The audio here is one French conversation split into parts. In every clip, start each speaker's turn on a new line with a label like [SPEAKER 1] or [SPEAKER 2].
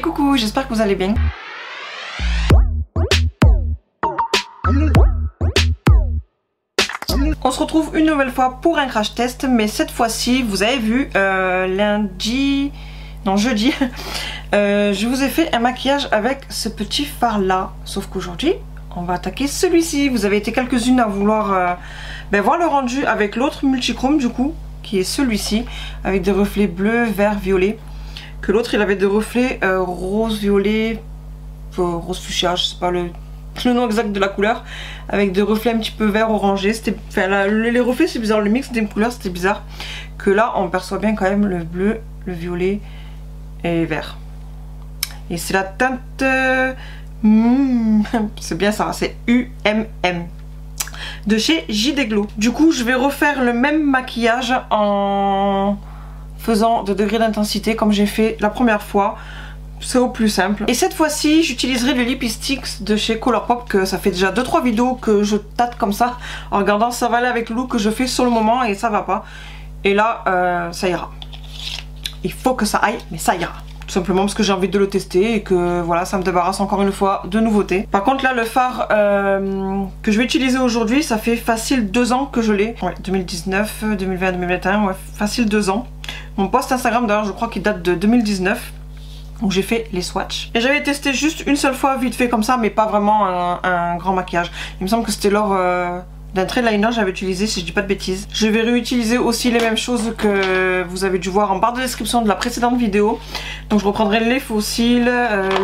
[SPEAKER 1] coucou, j'espère que vous allez bien. On se retrouve une nouvelle fois pour un crash test, mais cette fois-ci, vous avez vu, jeudi, je vous ai fait un maquillage avec ce petit fard là. Sauf qu'aujourd'hui, on va attaquer celui-ci. Vous avez été quelques-unes à vouloir voir le rendu avec l'autre multichrome du coup, qui est celui-ci, avec des reflets bleus, vert, violet. Que l'autre, il avait des reflets rose, violet, rose fuchsia, je sais pas le nom exact de la couleur, avec des reflets un petit peu vert orangé. Les reflets c'est bizarre, le mix des couleurs c'était bizarre. Que là on perçoit bien quand même le bleu, le violet et vert. Et c'est la teinte c'est bien ça, c'est UMM de chez JD Glow. Du coup je vais refaire le même maquillage en faisant de degrés d'intensité comme j'ai fait la première fois. C'est au plus simple. Et cette fois-ci, j'utiliserai le Lippie Sticks de chez Colourpop, que ça fait déjà 2-3 vidéos que je tâte comme ça, en regardant ça va aller avec le look que je fais sur le moment et ça va pas. Et là, ça ira. Il faut que ça aille, mais ça ira. Tout simplement parce que j'ai envie de le tester et que voilà, ça me débarrasse encore une fois de nouveautés. Par contre là, le fard que je vais utiliser aujourd'hui, ça fait facile 2 ans que je l'ai. Ouais, 2019, 2020, 2021, ouais, facile 2 ans. Mon post Instagram d'ailleurs, je crois qu'il date de 2019. Donc j'ai fait les swatchs. Et j'avais testé juste une seule fois vite fait comme ça, mais pas vraiment un grand maquillage. Il me semble que c'était lors d'un trait liner j'avais utilisé, si je dis pas de bêtises. Je vais réutiliser aussi les mêmes choses que vous avez dû voir en barre de description de la précédente vidéo. Donc je reprendrai les fossiles,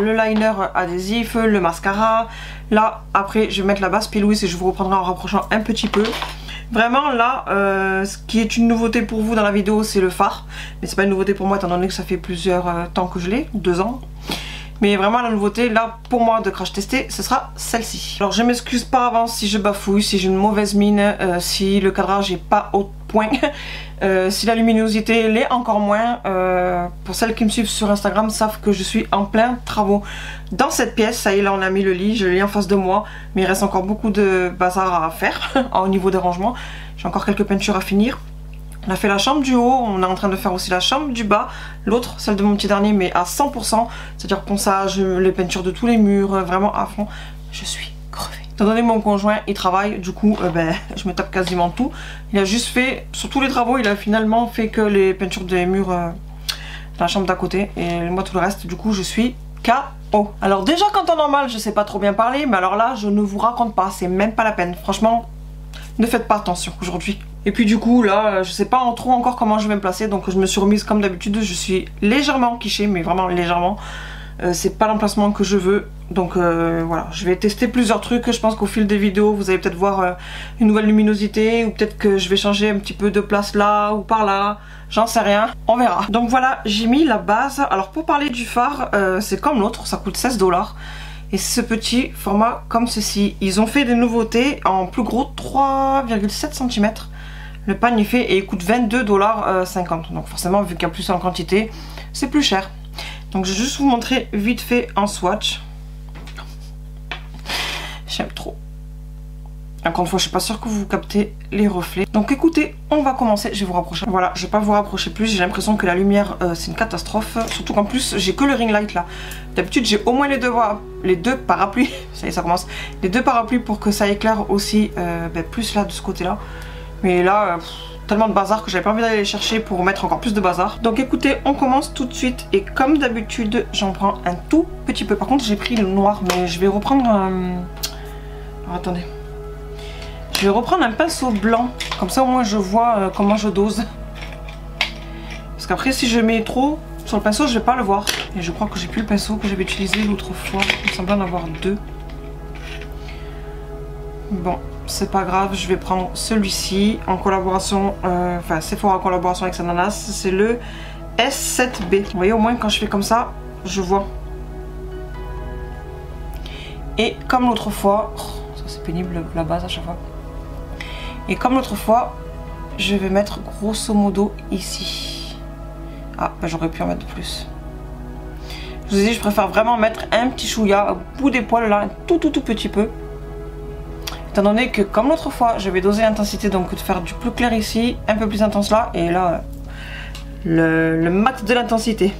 [SPEAKER 1] le liner adhésif, le mascara. Là après je vais mettre la base P. Louise et je vous reprendrai en rapprochant un petit peu. Vraiment là, ce qui est une nouveauté pour vous dans la vidéo, c'est le fard. Mais c'est pas une nouveauté pour moi étant donné que ça fait plusieurs temps que je l'ai, 2 ans. Mais vraiment la nouveauté là pour moi de crash tester, ce sera celle-ci. Alors je m'excuse par avance si je bafouille, si j'ai une mauvaise mine, si le cadrage est pas au point, si la luminosité l'est encore moins. Pour celles qui me suivent sur Instagram savent que je suis en plein travaux dans cette pièce. Ça y est, là on a mis le lit, je l'ai en face de moi, mais il reste encore beaucoup de bazar à faire au niveau des rangements. J'ai encore quelques peintures à finir. On a fait la chambre du haut, on est en train de faire aussi la chambre du bas, l'autre, celle de mon petit dernier, mais à 100%, c'est-à-dire ponçage, les peintures de tous les murs, vraiment à fond. Je suis crevée. Étant donné mon conjoint, il travaille, du coup, je me tape quasiment tout. Il a juste fait, sur tous les travaux, il a finalement fait que les peintures des murs de la chambre d'à côté, et moi tout le reste, du coup, je suis KO. Alors déjà, quand en normal, je sais pas trop bien parler, mais alors là, je ne vous raconte pas, c'est même pas la peine. Franchement, ne faites pas attention aujourd'hui. Et puis du coup là je sais pas trop encore comment je vais me placer, donc je me suis remise comme d'habitude. Je suis légèrement quichée, mais vraiment légèrement. C'est pas l'emplacement que je veux, donc voilà, je vais tester plusieurs trucs. Je pense qu'au fil des vidéos vous allez peut-être voir une nouvelle luminosité, ou peut-être que je vais changer un petit peu de place là ou par là, j'en sais rien, on verra. Donc voilà, j'ai mis la base. Alors pour parler du fard, c'est comme l'autre, ça coûte 16 $. Et c'est ce petit format comme ceci. Ils ont fait des nouveautés en plus gros, 3,7 cm. Le panier fait et il coûte 22,50 $. Donc forcément, vu qu'il y a plus en quantité, c'est plus cher. Donc je vais juste vous montrer vite fait en swatch. J'aime trop. Encore une fois, je suis pas sûre que vous captez les reflets. Donc écoutez, on va commencer. Je vais vous rapprocher. Voilà, je vais pas vous rapprocher plus. J'ai l'impression que la lumière, c'est une catastrophe. Surtout qu'en plus, j'ai que le ring light là. D'habitude, j'ai au moins les deux parapluies. Ça y est, ça commence. Les 2 parapluies pour que ça éclaire aussi plus là de ce côté-là. Mais là, tellement de bazar que j'avais pas envie d'aller les chercher pour mettre encore plus de bazar. Donc écoutez, on commence tout de suite. Et comme d'habitude, j'en prends un tout petit peu. Par contre, j'ai pris le noir, mais je vais reprendre Alors attendez. Je vais reprendre un pinceau blanc, comme ça au moins je vois comment je dose. Parce qu'après si je mets trop sur le pinceau je vais pas le voir. Et je crois que j'ai plus le pinceau que j'avais utilisé l'autre fois. Il me semble en avoir 2. Bon, c'est pas grave, je vais prendre celui-ci en collaboration, Sephora en collaboration avec Sananas. C'est le S7B. Vous voyez, au moins quand je fais comme ça, je vois. Et comme l'autre fois, ça c'est pénible la base à chaque fois. Et comme l'autre fois, je vais mettre grosso modo ici. Ah, j'aurais pu en mettre plus. Je vous ai dit, je préfère vraiment mettre un petit chouïa au bout des poils là, un tout petit peu. Étant donné que comme l'autre fois, je vais doser l'intensité, donc de faire du plus clair ici, un peu plus intense là, et là, le max de l'intensité.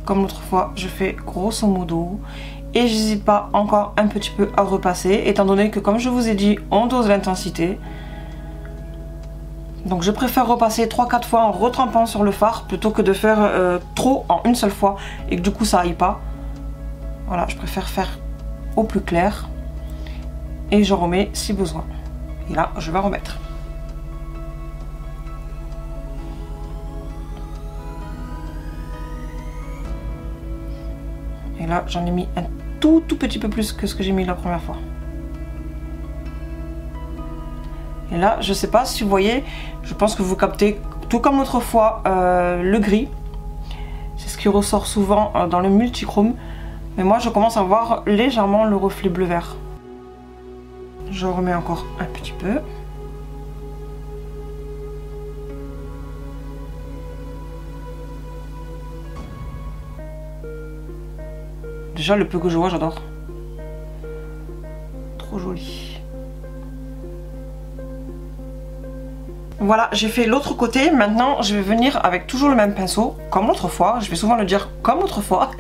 [SPEAKER 1] comme l'autre fois, je fais grosso modo. Et j'hésite pas encore un petit peu à repasser, étant donné que comme je vous ai dit, on dose l'intensité. Donc je préfère repasser 3-4 fois en retrempant sur le fard plutôt que de faire trop en une seule fois et que du coup ça aille pas. Voilà, je préfère faire au plus clair. Et je remets si besoin. Et là, je vais remettre. Et là, j'en ai mis un tout petit peu plus que ce que j'ai mis la première fois. Et là, je sais pas si vous voyez, je pense que vous captez, tout comme l'autre fois, le gris. C'est ce qui ressort souvent dans le multichrome. Mais moi, je commence à voir légèrement le reflet bleu-vert. Je remets encore un petit peu. Déjà, le peu que je vois, j'adore. Trop joli. Voilà, j'ai fait l'autre côté. Maintenant, je vais venir avec toujours le même pinceau, comme l'autre fois. Je vais souvent le dire comme l'autre fois.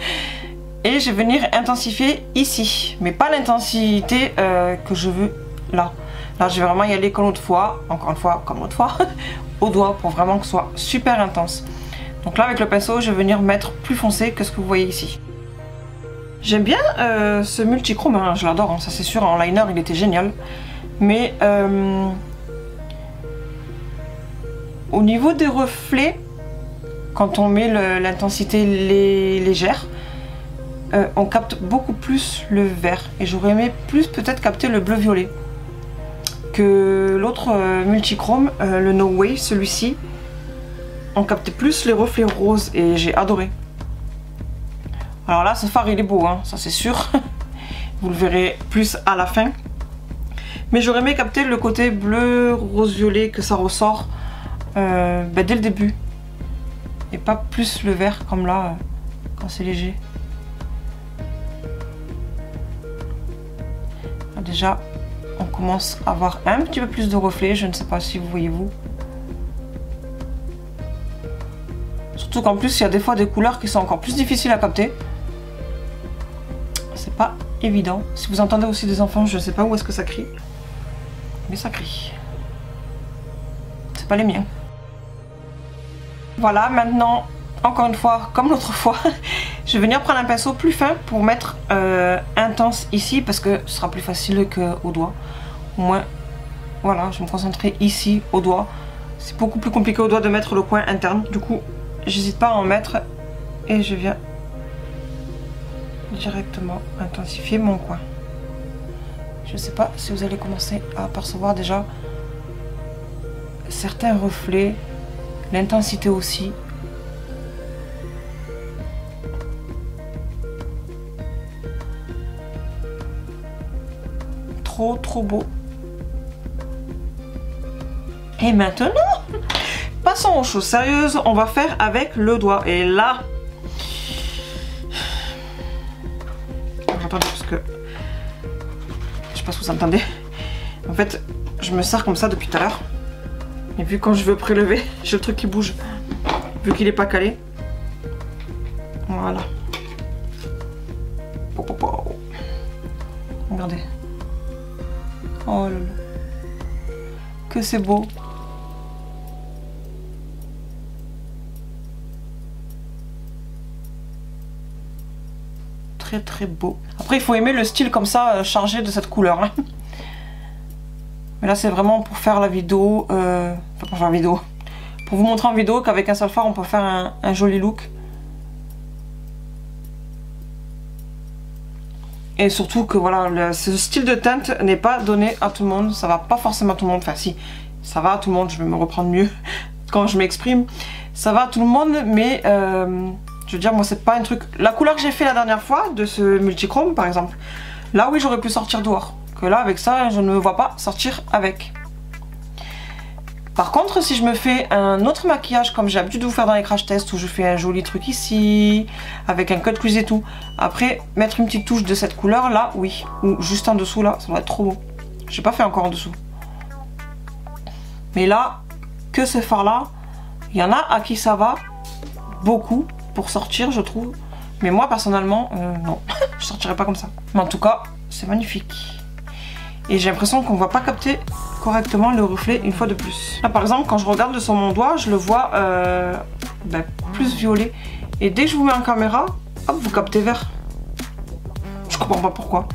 [SPEAKER 1] Et je vais venir intensifier ici. Mais pas l'intensité que je veux là. Là, je vais vraiment y aller comme l'autre fois. Encore une fois, comme l'autre fois. Au doigt pour vraiment que ce soit super intense. Donc là, avec le pinceau, je vais venir mettre plus foncé que ce que vous voyez ici. J'aime bien ce multichrome, hein, je l'adore, hein, ça c'est sûr, en liner il était génial. Mais au niveau des reflets, quand on met l'intensité légère, on capte beaucoup plus le vert. Et j'aurais aimé plus peut-être capter le bleu-violet que l'autre multichrome, le No Way, celui-ci. On captait plus les reflets roses et j'ai adoré. Alors là, ce fard il est beau, hein, ça c'est sûr. Vous le verrez plus à la fin. Mais j'aurais aimé capter le côté bleu, rose, violet que ça ressort dès le début. Et pas plus le vert comme là, quand c'est léger. Alors déjà, on commence à avoir un petit peu plus de reflets. Je ne sais pas si vous voyez vous. Surtout qu'en plus, il y a des fois des couleurs qui sont encore plus difficiles à capter. C'est pas évident. Si vous entendez aussi des enfants, je ne sais pas où est-ce que ça crie. Mais ça crie. C'est pas les miens. Voilà, maintenant, encore une fois, comme l'autre fois, je vais venir prendre un pinceau plus fin pour mettre intense ici parce que ce sera plus facile qu'au doigt. Au moins, voilà, je vais me concentrer ici au doigt. C'est beaucoup plus compliqué au doigt de mettre le coin interne. Du coup, j'hésite pas à en mettre et je viens directement intensifier mon coin. Je sais pas si vous allez commencer à apercevoir déjà certains reflets, l'intensité aussi. Trop beau. Et maintenant, passons aux choses sérieuses. On va faire avec le doigt. Et là, attendez parce que je sais pas si vous entendez. En fait, je me sers comme ça depuis tout à l'heure. Et vu quand je veux prélever, j'ai le truc qui bouge. Vu qu'il est pas calé. Voilà. Regardez. Oh là là. Que c'est beau. Très beau. Après il faut aimer le style comme ça, chargé de cette couleur hein. Mais là c'est vraiment pour faire la vidéo, enfin pour faire la vidéo, pour vous montrer en vidéo qu'avec un seul fard on peut faire un joli look. Et surtout que voilà, ce style de teinte n'est pas donné à tout le monde, ça va pas forcément à tout le monde, enfin si, ça va à tout le monde, je vais me reprendre mieux quand je m'exprime, ça va à tout le monde mais je veux dire, moi c'est pas un truc... La couleur que j'ai fait la dernière fois, de ce multichrome par exemple, là oui j'aurais pu sortir dehors. Que là avec ça, je ne me vois pas sortir avec. Par contre, si je me fais un autre maquillage comme j'ai l'habitude de vous faire dans les crash tests, où je fais un joli truc ici, avec un cut crease et tout, après mettre une petite touche de cette couleur là, oui. Ou juste en dessous là, ça va être trop beau. J'ai pas fait encore en dessous. Mais là, que ce fard là, il y en a à qui ça va beaucoup pour sortir je trouve. Mais moi personnellement, non, je sortirai pas comme ça. Mais en tout cas, c'est magnifique. Et j'ai l'impression qu'on va pas capter correctement le reflet une fois de plus. Là par exemple, quand je regarde sur mon doigt, je le vois plus violet. Et dès que je vous mets en caméra, hop, vous captez vert. Je comprends pas pourquoi.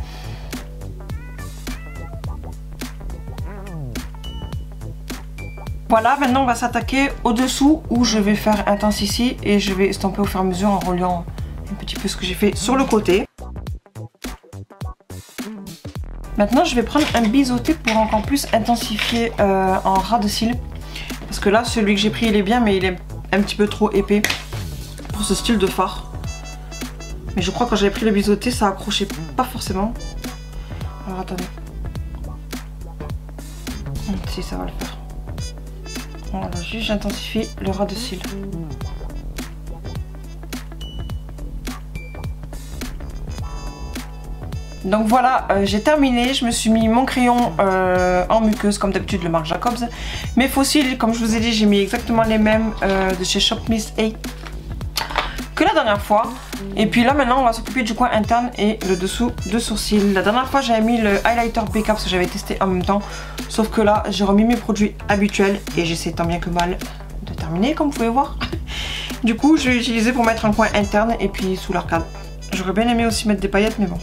[SPEAKER 1] Voilà, maintenant on va s'attaquer au-dessous où je vais faire intense ici et je vais estomper au fur et à mesure en reliant un petit peu ce que j'ai fait sur le côté. Maintenant je vais prendre un biseauté pour encore plus intensifier en ras de cils. Parce que là celui que j'ai pris il est bien mais il est un petit peu trop épais pour ce style de fard. Mais je crois que quand j'avais pris le biseauté ça accrochait pas forcément. Alors attendez. Si ça va le faire. Voilà, juste j'intensifie le ras de cils. Donc voilà, j'ai terminé, je me suis mis mon crayon en muqueuse comme d'habitude, le Marc Jacobs. Mes faux cils, comme je vous ai dit, j'ai mis exactement les mêmes de chez Shop Miss A que la dernière fois. Et puis là maintenant on va s'occuper du coin interne et le dessous de sourcil. La dernière fois j'avais mis le highlighter BK parce que j'avais testé en même temps. Sauf que là j'ai remis mes produits habituels et j'essaie tant bien que mal de terminer comme vous pouvez voir. Du coup je vais utiliser pour mettre un coin interne et puis sous l'arcade. J'aurais bien aimé aussi mettre des paillettes mais bon.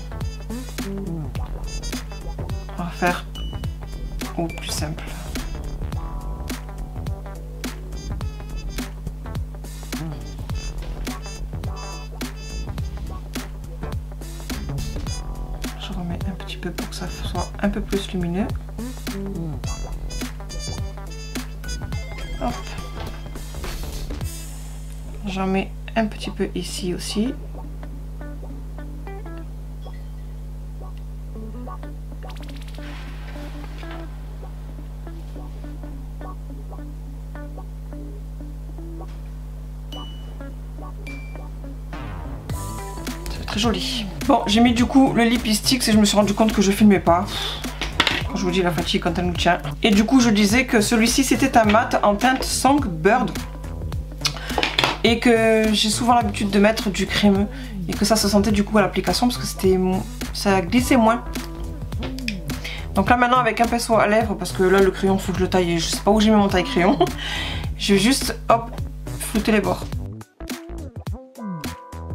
[SPEAKER 1] On va faire au plus simple. Je remets un petit peu pour que ça soit un peu plus lumineux. Hop. J'en mets un petit peu ici aussi. C'est très joli. Bon, j'ai mis du coup le lipstick et je me suis rendu compte que je filmais pas. Quand je vous dis la fatigue quand elle nous tient. Et du coup je disais que celui-ci c'était un mat en teinte Songbird. Et que j'ai souvent l'habitude de mettre du crémeux. Et que ça se sentait du coup à l'application parce que ça glissait moins. Donc là maintenant avec un pinceau à lèvres, parce que là le crayon faut que je le taille et je sais pas où j'ai mis mon taille crayon. Je vais juste hop flouter les bords.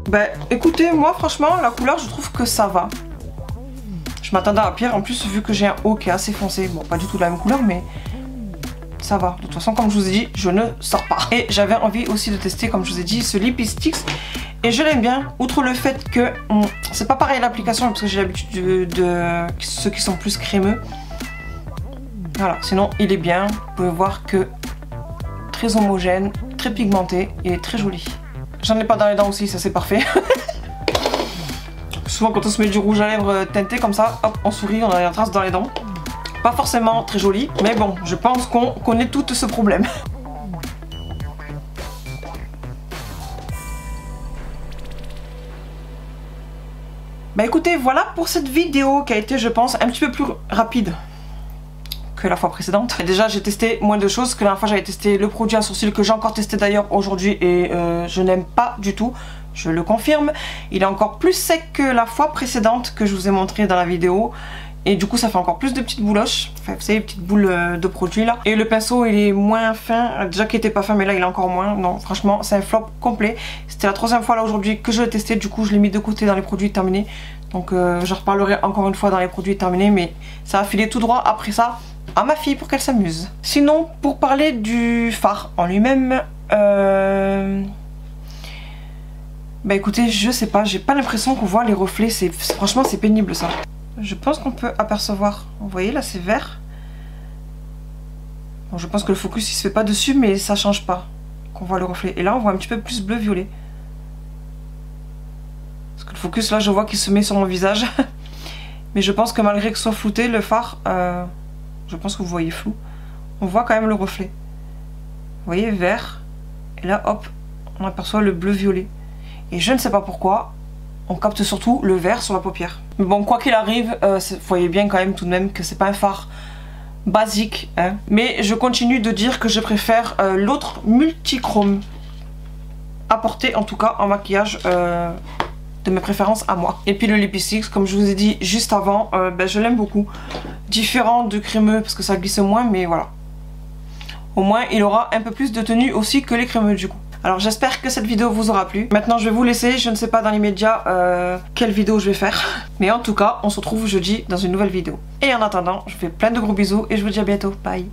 [SPEAKER 1] Bah écoutez, moi franchement la couleur je trouve que ça va. Je m'attendais à pire en plus vu que j'ai un haut qui est assez foncé. Bon pas du tout la même couleur mais ça va. De toute façon comme je vous ai dit je ne sors pas. Et j'avais envie aussi de tester comme je vous ai dit ce lipstick. Et je l'aime bien, outre le fait que c'est pas pareil l'application parce que j'ai l'habitude de ceux qui sont plus crémeux. Voilà, sinon il est bien. Vous pouvez voir que très homogène, très pigmenté et très joli. J'en ai pas dans les dents aussi, ça c'est parfait. Souvent quand on se met du rouge à lèvres teinté comme ça, hop, on sourit, on a une trace dans les dents. Pas forcément très joli, mais bon, je pense qu'on connaît tout ce problème. Bah écoutez, voilà pour cette vidéo qui a été, je pense, un petit peu plus rapide que la fois précédente. Et déjà j'ai testé moins de choses que la dernière fois. J'avais testé le produit à sourcils que j'ai encore testé d'ailleurs aujourd'hui et je n'aime pas du tout, je le confirme. Il est encore plus sec que la fois précédente que je vous ai montré dans la vidéo. Et du coup ça fait encore plus de petites bouloches. Enfin vous savez, les petites boules de produit là. Et le pinceau il est moins fin. Déjà qu'il était pas fin mais là il est encore moins. Non franchement c'est un flop complet. C'était la troisième fois là aujourd'hui que je l'ai testé. Du coup je l'ai mis de côté dans les produits terminés. Donc je reparlerai encore une fois dans les produits terminés. Mais ça a filé tout droit après ça à ma fille pour qu'elle s'amuse. Sinon pour parler du fard en lui-même, bah écoutez je sais pas, j'ai pas l'impression qu'on voit les reflets. Franchement c'est pénible ça. Je pense qu'on peut apercevoir, vous voyez là c'est vert. Bon, je pense que le focus il se fait pas dessus mais ça change pas qu'on voit le reflet. Et là on voit un petit peu plus bleu violet. Parce que le focus là je vois qu'il se met sur mon visage. Mais je pense que malgré que ce soit flouté le fard, je pense que vous voyez flou. On voit quand même le reflet. Vous voyez vert. Et là hop on aperçoit le bleu violet. Et je ne sais pas pourquoi on capte surtout le vert sur la paupière. Mais bon quoi qu'il arrive, vous voyez bien quand même tout de même que c'est pas un fard basique hein. Mais je continue de dire que je préfère l'autre multichrome apporté en tout cas en maquillage de mes préférences à moi. Et puis le Lipstick, comme je vous ai dit juste avant, je l'aime beaucoup. Différent du crémeux parce que ça glisse moins, mais voilà. Au moins il aura un peu plus de tenue aussi que les crémeux du coup. Alors j'espère que cette vidéo vous aura plu. Maintenant je vais vous laisser, je ne sais pas dans l'immédiat quelle vidéo je vais faire. Mais en tout cas, on se retrouve jeudi dans une nouvelle vidéo. Et en attendant, je vous fais plein de gros bisous et je vous dis à bientôt. Bye.